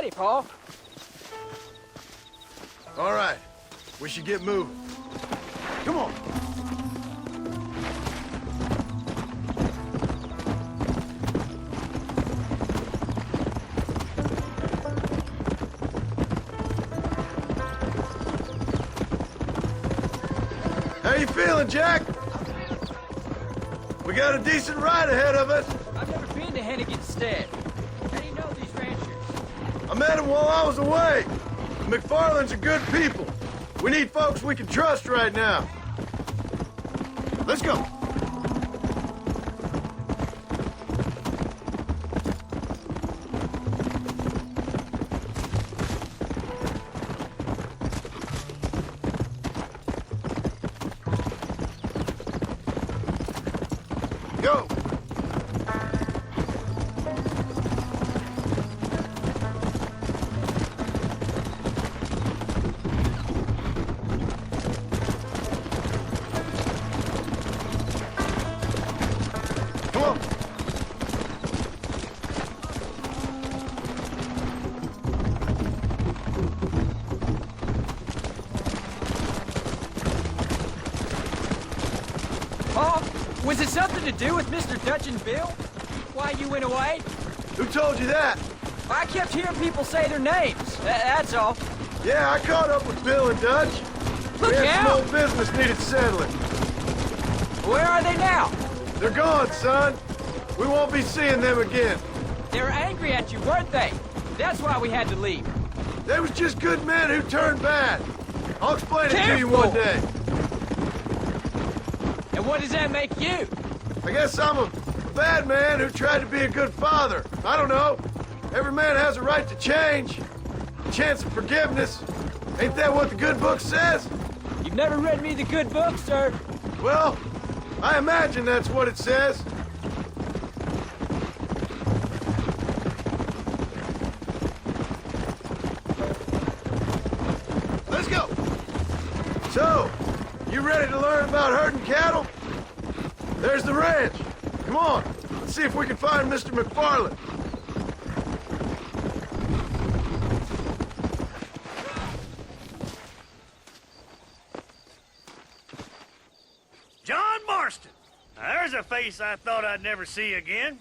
Howdy, Paul. All right, we should get moving. Come on. How you feeling, Jack? We got a decent ride ahead of us. I've never been to Hennigan's Stead. How do you know these ranchers? I met them while I was away. The McFarlands are good people. We need folks we can trust right now. Let's go. Go. Come on. Paul, was it something to do with Mr. Dutch and Bill? Why you went away? Who told you that? I kept hearing people say their names. That's all. Yeah, I caught up with Bill and Dutch. Look We had some out! old business needed settling. Where are they now? They're gone, son. We won't be seeing them again. They were angry at you, weren't they? That's why we had to leave. They was just good men who turned bad. I'll explain it to you one day. And what does that make you? I guess I'm a bad man who tried to be a good father. I don't know. Every man has a right to change. A chance of forgiveness. Ain't that what the good book says? You've never read me the good book, sir. Well, I imagine that's what it says. Let's go. So, you ready to learn about herding cattle? There's the ranch. Come on, let's see if we can find Mr. McFarland. John Marston. Now, there's a face I thought I'd never see again.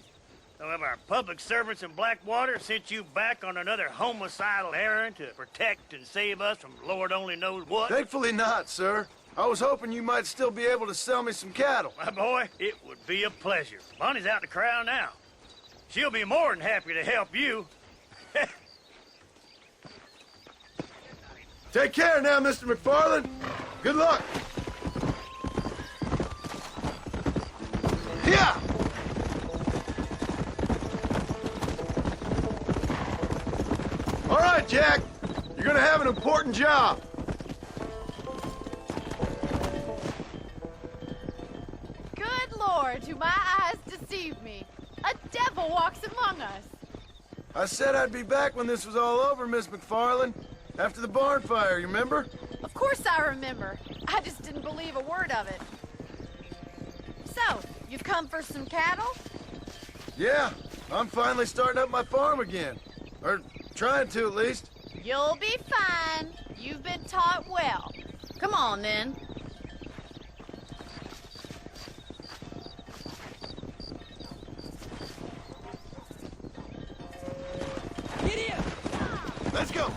Some of our public servants in Blackwater sent you back on another homicidal errand to protect and save us from Lord only knows what. Thankfully not, sir. I was hoping you might still be able to sell me some cattle. My boy, it would be a pleasure. Bonnie's out in the crowd now. She'll be more than happy to help you. Take care now, Mr. McFarland. Good luck. Yeah! All right, Jack. You're gonna have an important job. Good Lord, do my eyes deceive me? A devil walks among us. I said I'd be back when this was all over, Miss McFarland. After the barn fire, you remember? Of course I remember. I just didn't believe a word of it. So, you've come for some cattle? Yeah, I'm finally starting up my farm again. Or trying to, at least. You'll be fine. You've been taught well. Come on, then. Giddy up! Let's go.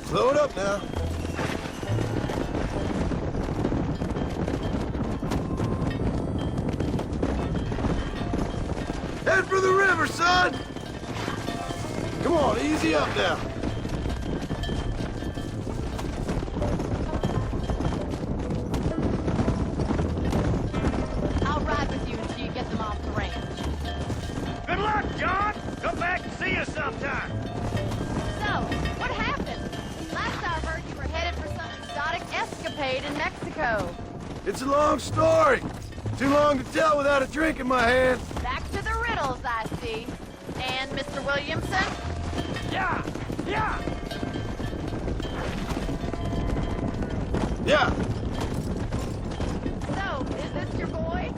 Slow it up now. Head for the river, son! Come on, easy up now. I'll ride with you until you get them off the ranch. Good luck, John. Come back and see us sometime. So, what happened? Last I heard you were headed for some exotic escapade in Mexico. It's a long story. Too long to tell without a drink in my hand. Back to the riddles, I see. And Mr. Williamson? Yeah! Yeah! Yeah, So, is this your boy?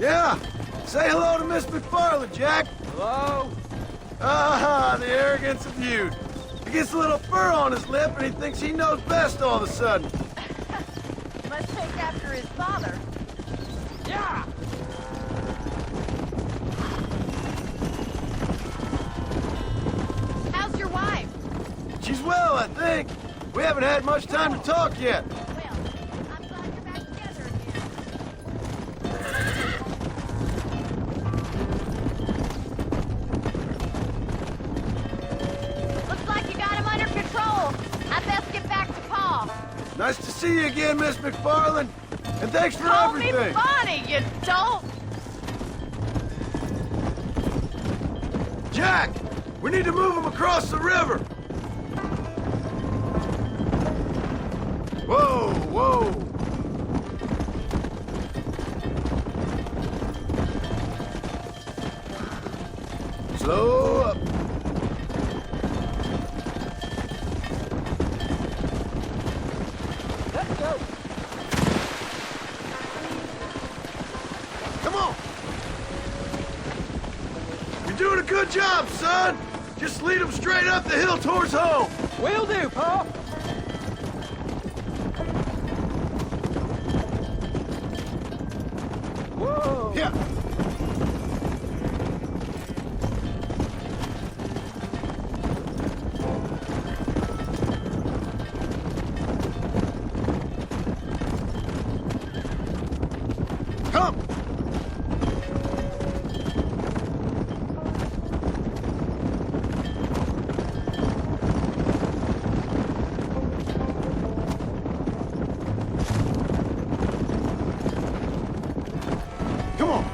yeah. Say hello to Miss McFarland, Jack. Hello? Ah, the arrogance of youth. He gets a little fur on his lip and he thinks he knows best all of a sudden. Must take after his father. Yeah! How's your wife? She's well, I think. We haven't had much time to talk yet. Well, I'm glad you're back together again. Looks like you got him under control. I best get back to Pa. Nice to see you again, Miss McFarland. And thanks for Call me everything. Bonnie, you don't. Jack, we need to move him across the river. Whoa, whoa. Slow up. Let's go! Come on. You're doing a good job, son. Just lead him straight up the hill towards home. Will do, Pa! Whoa! Yeah. Come. Come on.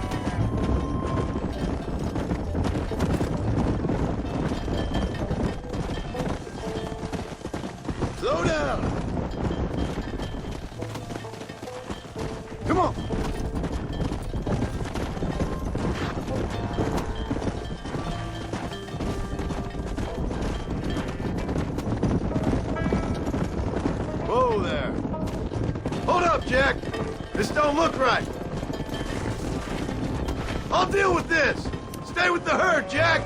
Slow down. Come on. Whoa there. Hold up, Jack. This don't look right. I'll deal with this. Stay with the herd, Jack.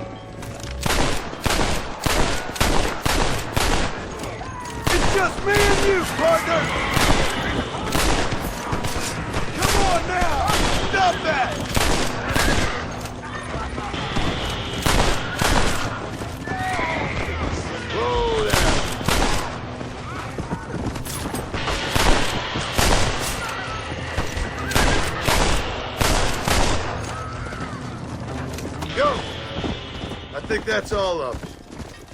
It's just me and you, partner. Come on now. Stop that. Whoa there. Go. I think that's all of it.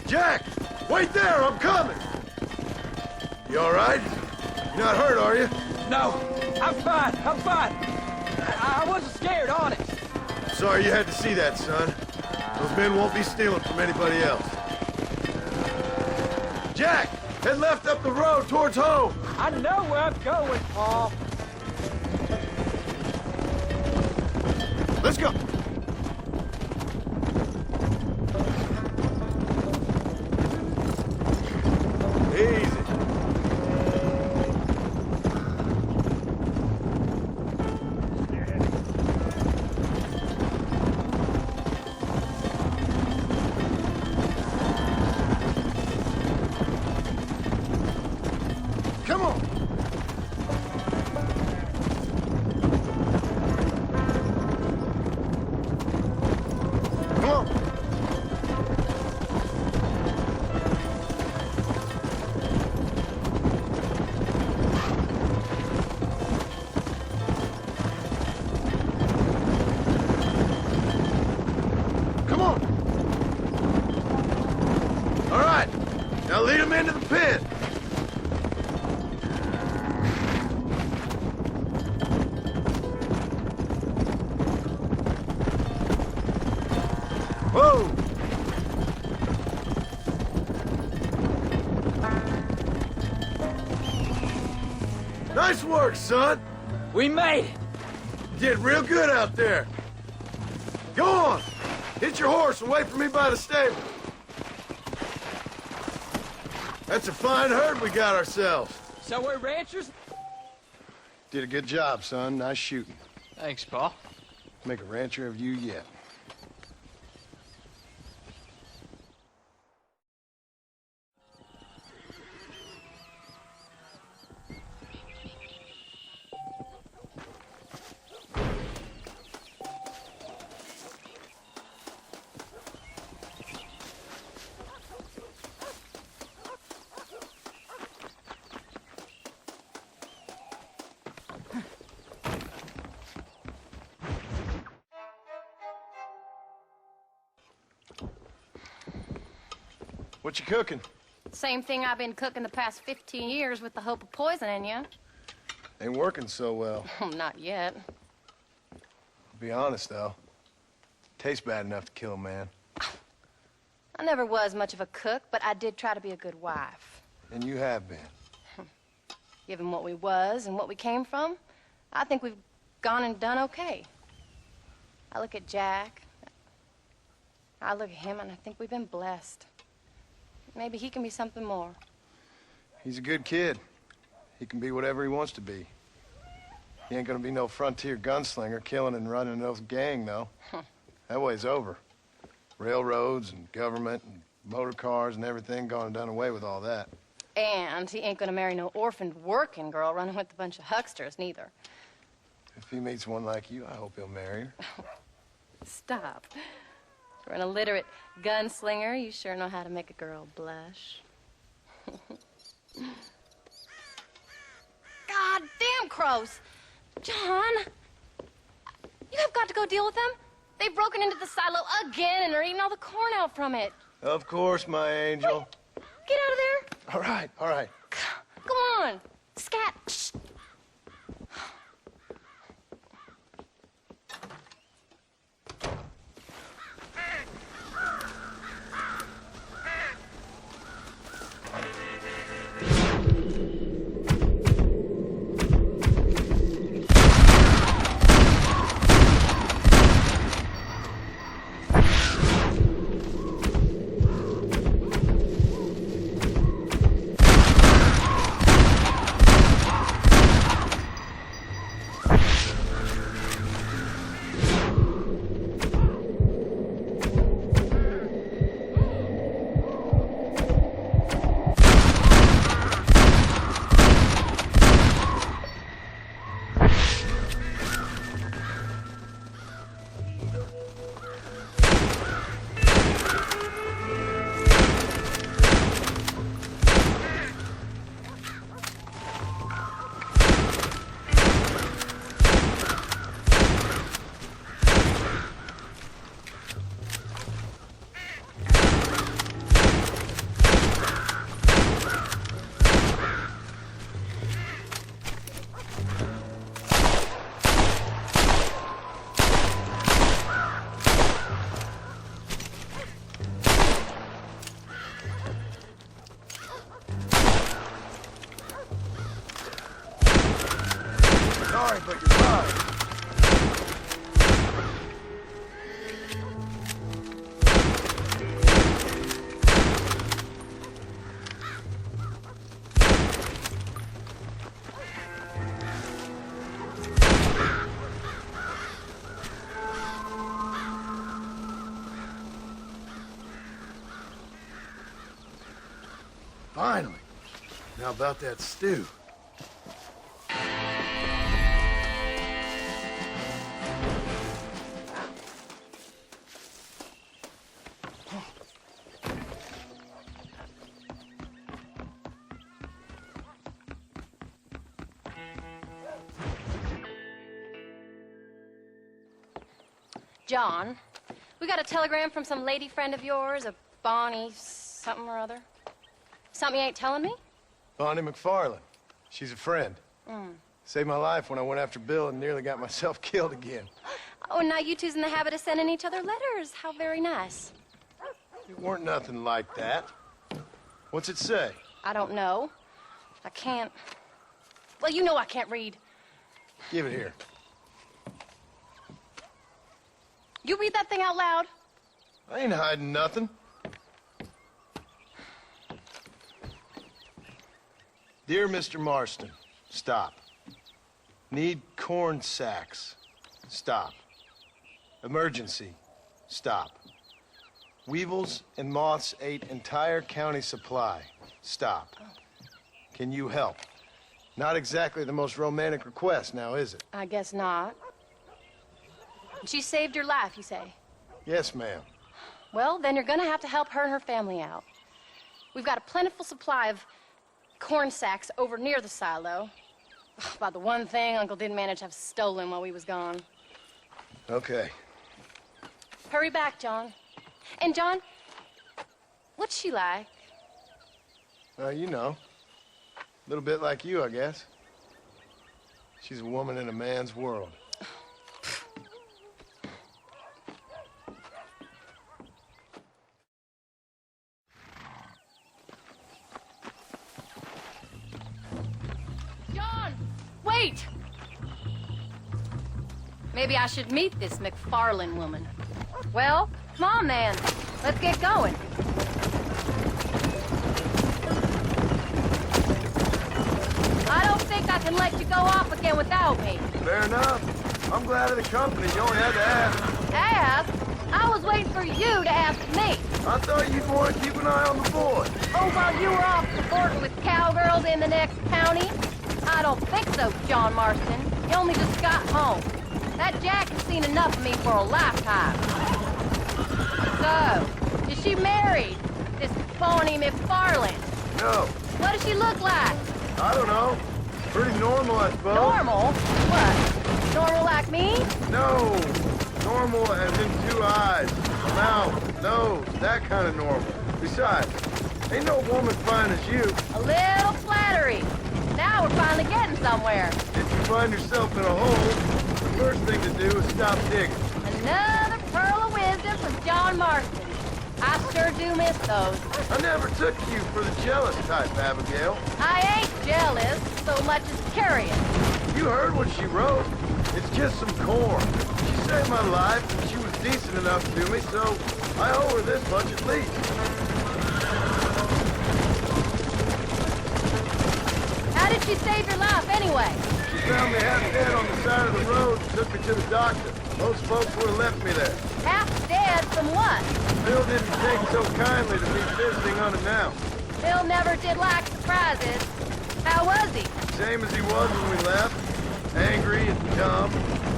Jack, wait there. I'm coming. You all right? You're not hurt, are you? No, I'm fine, I'm fine. I wasn't scared, honest. Sorry you had to see that, son. Those men won't be stealing from anybody else. Jack, head left up the road towards home. I know where I'm going, Pa. Let's go. Easy. Come on. Come on. Come on. All right. Now lead him into the pen. Whoa! Nice work, son. We made it. Did real good out there. Go on. Hit your horse and wait for me by the stable. That's a fine herd we got ourselves. So we're ranchers? Did a good job, son. Nice shooting. Thanks, Pa. Make a rancher of you yet. What you cooking? Same thing I've been cooking the past 15 years with the hope of poisoning you. Ain't working so well. Not yet. I'll be honest, though. Tastes bad enough to kill a man. I never was much of a cook, but I did try to be a good wife. And you have been. Given what we was and what we came from, I think we've gone and done okay. I look at Jack, I look at him, and I think we've been blessed. Maybe he can be something more. He's a good kid. He can be whatever he wants to be. He ain't gonna be no frontier gunslinger killing and running those gang, though. That way's over. Railroads and government and motor cars and everything gone and done away with all that. And he ain't gonna marry no orphaned working girl running with a bunch of hucksters, neither. If he meets one like you, I hope he'll marry her. Stop. For an illiterate gunslinger, you sure know how to make a girl blush. God damn crows! John! You have got to go deal with them. They've broken into the silo again and are eating all the corn out from it. Of course, my angel. Wait, get out of there. All right, all right. Go on. Scat. Shh. Sorry, but you're fine. Finally. Now about that stew. John, we got a telegram from some lady friend of yours, a Bonnie something or other. Something you ain't telling me? Bonnie McFarland. She's a friend. Mm. Saved my life when I went after Bill and nearly got myself killed again. Oh, and now you two's in the habit of sending each other letters. How very nice. It weren't nothing like that. What's it say? I don't know. I can't... Well, you know I can't read. Give it here. You read that thing out loud? I ain't hiding nothing. Dear Mr. Marston, stop. Need corn sacks. Stop. Emergency. Stop. Weevils and moths ate entire county supply. Stop. Can you help? Not exactly the most romantic request now, is it? I guess not. She saved your life, you say? Yes, ma'am. Well, then you're gonna have to help her and her family out. We've got a plentiful supply of corn sacks over near the silo. About the one thing Uncle didn't manage to have stolen while we was gone. Okay. Hurry back, John. And John, what's she like? You know, a little bit like you, I guess. She's a woman in a man's world. John, wait! Maybe I should meet this McFarlane woman. Well, come on then. Let's get going. I don't think I can let you go off again without me. Fair enough. I'm glad of the company. You only had to ask. Ask? I was waiting for you to ask me. I thought you'd want to keep an eye on the boy. Oh, while you were off cavorting with cowgirls in the next county? I don't think so, John Marston. You only just got home. That Jack has seen enough of me for a lifetime. So, is she married? This phony McFarlane? No, What does she look like? I don't know. Pretty normal, I suppose. Normal? What? Normal like me? No, normal as in 2 eyes, mouth, nose, that kind of normal. Besides, ain't no woman fine as you. A little flattery. Now we're finally getting somewhere. If you find yourself in a hole, the first thing to do is stop digging. Another pearl of wisdom from John Marston. I sure do miss those. I never took you for the jealous type, Abigail. I ain't jealous so much as curious. You heard what she wrote. It's just some corn. She saved my life, and she was decent enough to me, so I owe her this much at least. How did she save your life anyway? She found me half dead on the side of the road and took me to the doctor. Most folks would have left me there. Half dead from what? Bill didn't take so kindly to me visiting unannounced. Bill never did like surprises. How was he? Same as he was when we left. Angry and dumb.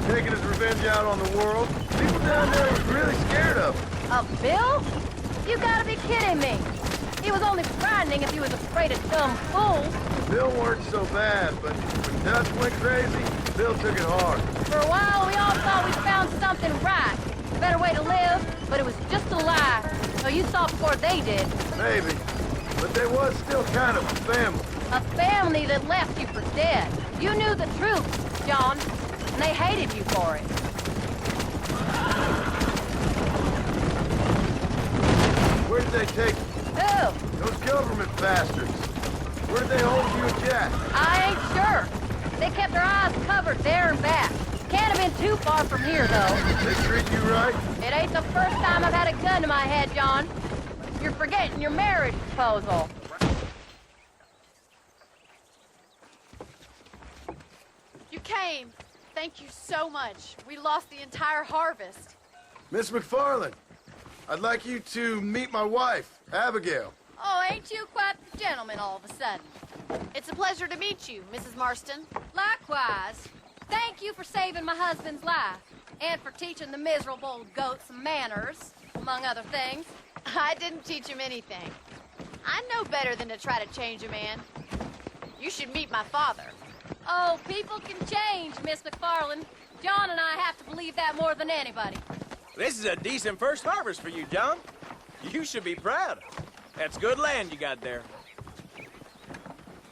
Taking his revenge out on the world. People down there was really scared of him. Of Bill? You gotta be kidding me. He was only frightening if he was afraid of dumb fools. Bill weren't so bad, but when Dutch went crazy, Bill took it hard. For a while, we all thought we found something right. A better way to live, but it was just a lie. So you saw before they did. Maybe. But they was still kind of a family. A family that left you for dead. You knew the truth, John, and they hated you for it. Where did they take you? Who? Those government bastards. Where did they hold you and Jack? I ain't sure. They kept their eyes covered there and back. Can't have been too far from here, though. They treat you right? It ain't the first time I've had a gun to my head, John. You're forgetting your marriage proposal. You came. Thank you so much. We lost the entire harvest. Miss McFarlane, I'd like you to meet my wife, Abigail. Oh, ain't you quite the gentleman all of a sudden? It's a pleasure to meet you, Mrs. Marston. Likewise. Thank you for saving my husband's life, and for teaching the miserable old goat some manners, among other things. I didn't teach him anything. I know better than to try to change a man. You should meet my father. Oh, people can change, Miss McFarlane. John and I have to believe that more than anybody. This is a decent first harvest for you, John. You should be proud. That's good land you got there.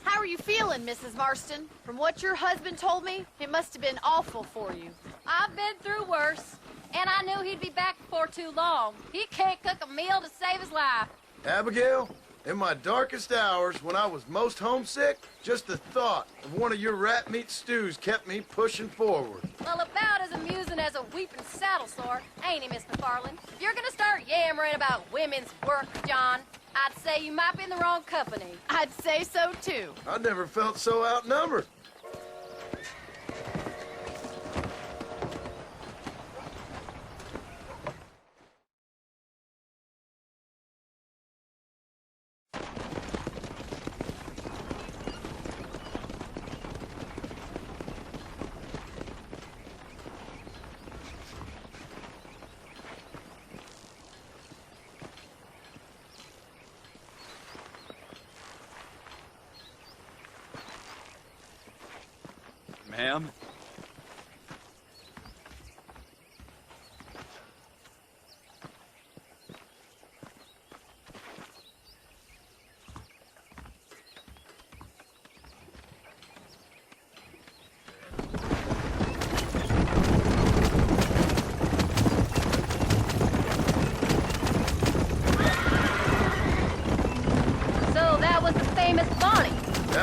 How are you feeling, Mrs. Marston? From what your husband told me, it must have been awful for you. I've been through worse, and I knew he'd be back before too long. He can't cook a meal to save his life. Abigail, in my darkest hours, when I was most homesick, just the thought of one of your rat meat stews kept me pushing forward. Well, about as amusing as a weeping saddle sore, ain't he, Miss McFarlane? If you're gonna start yammering about women's work, John, I'd say you might be in the wrong company. I'd say so, too. I never felt so outnumbered. Ma'am?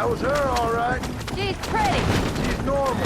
That was her, all right. She's pretty. She's normal,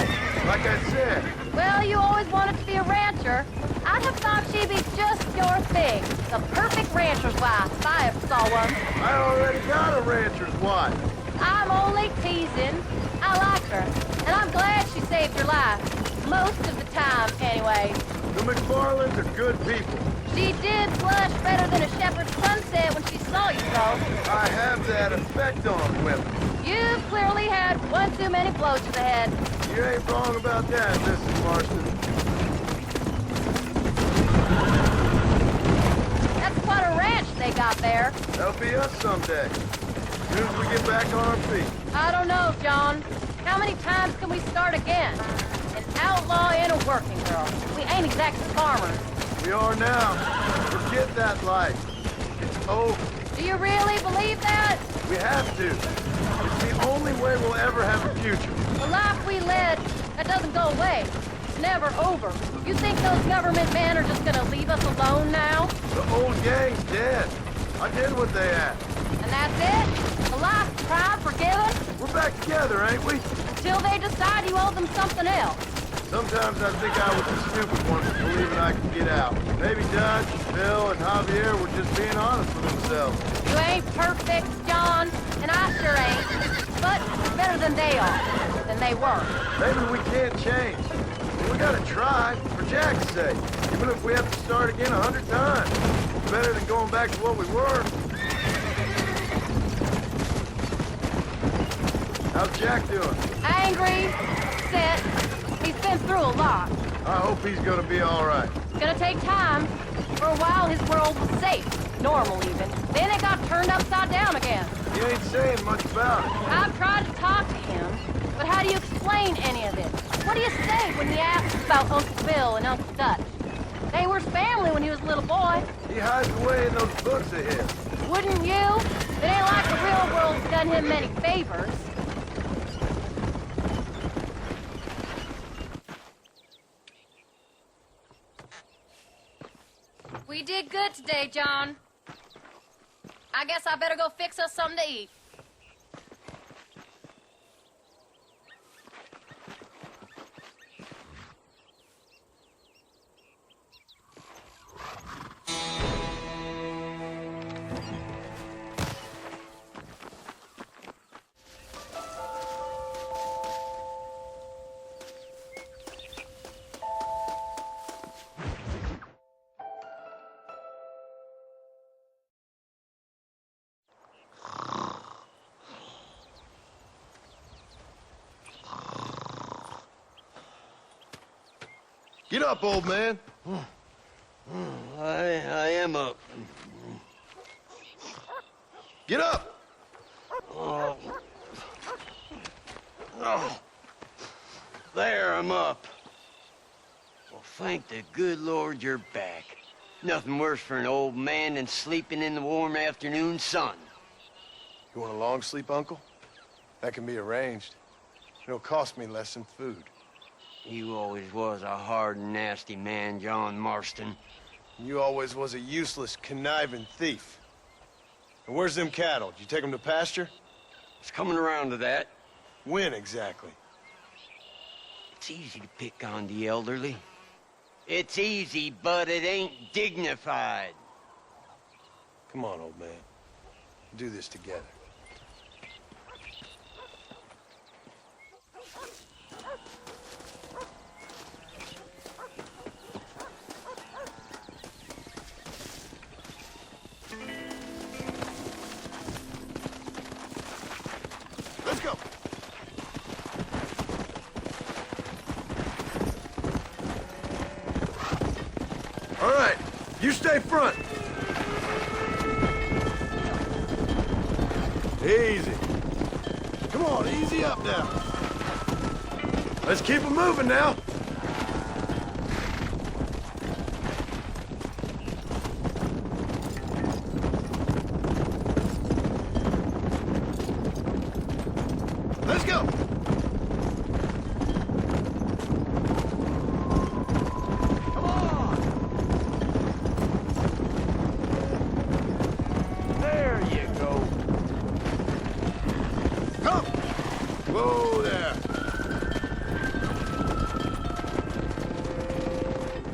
like I said. Well, you always wanted to be a rancher. I'd have thought she'd be just your thing. The perfect rancher's wife, if I ever saw one. I already got a rancher's wife. I'm only teasing. I like her, and I'm glad she saved your life. Most of the time, anyway. The McFarlands are good people. She did blush better than a shepherd's sunset when she saw you, though. I have that effect on women. You've clearly had one too many blows to the head. You ain't wrong about that, Mrs. Marston. That's quite a ranch they got there. That'll be us someday. As soon as we get back on our feet. I don't know, John. How many times can we start again? An outlaw and a working girl. We ain't exactly farmers. We are now. Forget that life. It's over. Do you really believe that? We have to. It's the only way we'll ever have a future. The life we led, that doesn't go away. It's never over. You think those government men are just gonna leave us alone now? The old gang's dead. I did what they asked. And that's it? A life tried, forgiven? We're back together, ain't we? Until they decide you owe them something else. Sometimes I think I was the stupid one for believing I could get out. Maybe Dutch, Bill, and Javier were just being honest with themselves. You ain't perfect, John, and I sure ain't. But better than they are, than they were. Maybe we can't change. But we gotta try, for Jack's sake. Even if we have to start again 100 times. It's better than going back to what we were. How's Jack doing? Angry, upset. He's been through a lot. I hope he's gonna be all right. It's gonna take time. For a while, his world was safe. Normal, even. Then it got turned upside down again. He ain't saying much about it. I've tried to talk to him, but how do you explain any of this? What do you say when he asks about Uncle Bill and Uncle Dutch? They were family when he was a little boy. He hides away in those books of his. Wouldn't you? It ain't like the real world's done him many favors. We did good today, John. I guess I better go fix us something to eat. Get up, old man. I am up. Get up! Oh. There, I'm up. Well, thank the good Lord you're back. Nothing worse for an old man than sleeping in the warm afternoon sun. You want a long sleep, Uncle? That can be arranged. It'll cost me less than food. You always was a hard and nasty man, John Marston. You always was a useless, conniving thief. And where's them cattle? Did you take them to pasture? It's coming around to that. When exactly? It's easy to pick on the elderly. It's easy, but it ain't dignified. Come on, old man. We'll do this together. Let's go. All right, you stay front. Easy. Come on, easy up now. Let's keep it moving now. Let's go. Come on. There you go. Come.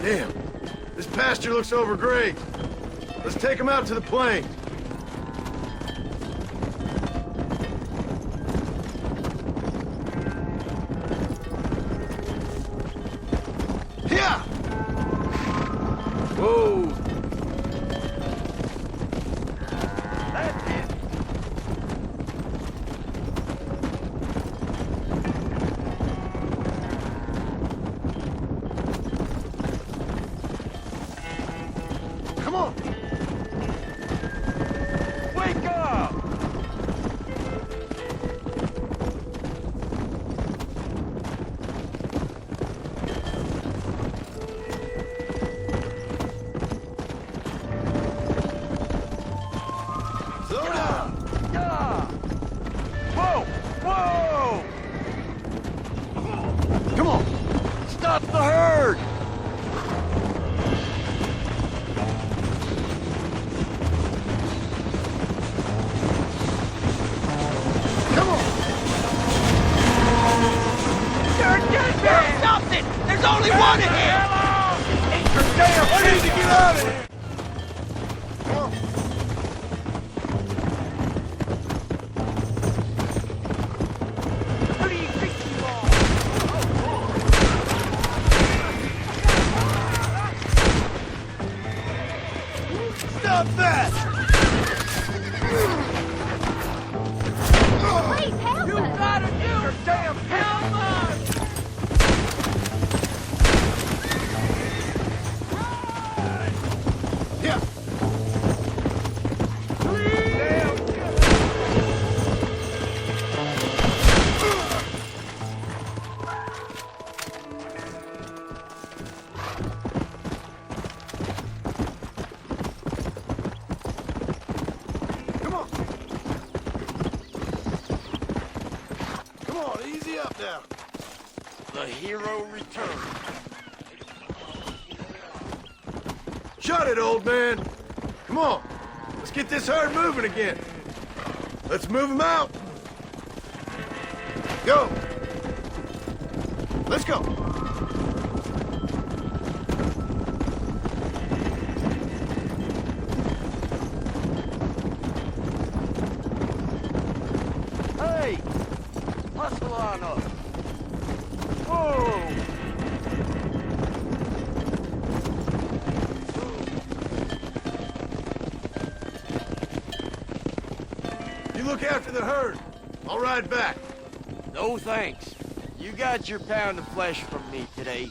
Damn. This pasture looks overgrazed. Let's take them out to the plain. Yeah! Whoa! That's it. Come on! Wake up! Slow down! Yeah! Whoa! Whoa! Come on! Stop the herd! Come on! Stop it! There's only one in here! Ain't your damn I need to get out of here! Come on! Who do you think you are? Stop that! Please help us! Gotta do your damn help us! Yeah! Come on! Come on, easy up now. The hero returned. Shut it, old man! Come on! Let's get this herd moving again. Let's move them out. Go! Let's go! Hey! Hustle on up! Whoa! You look after the herd. I'll ride back. No thanks. You got your pound of flesh from me today.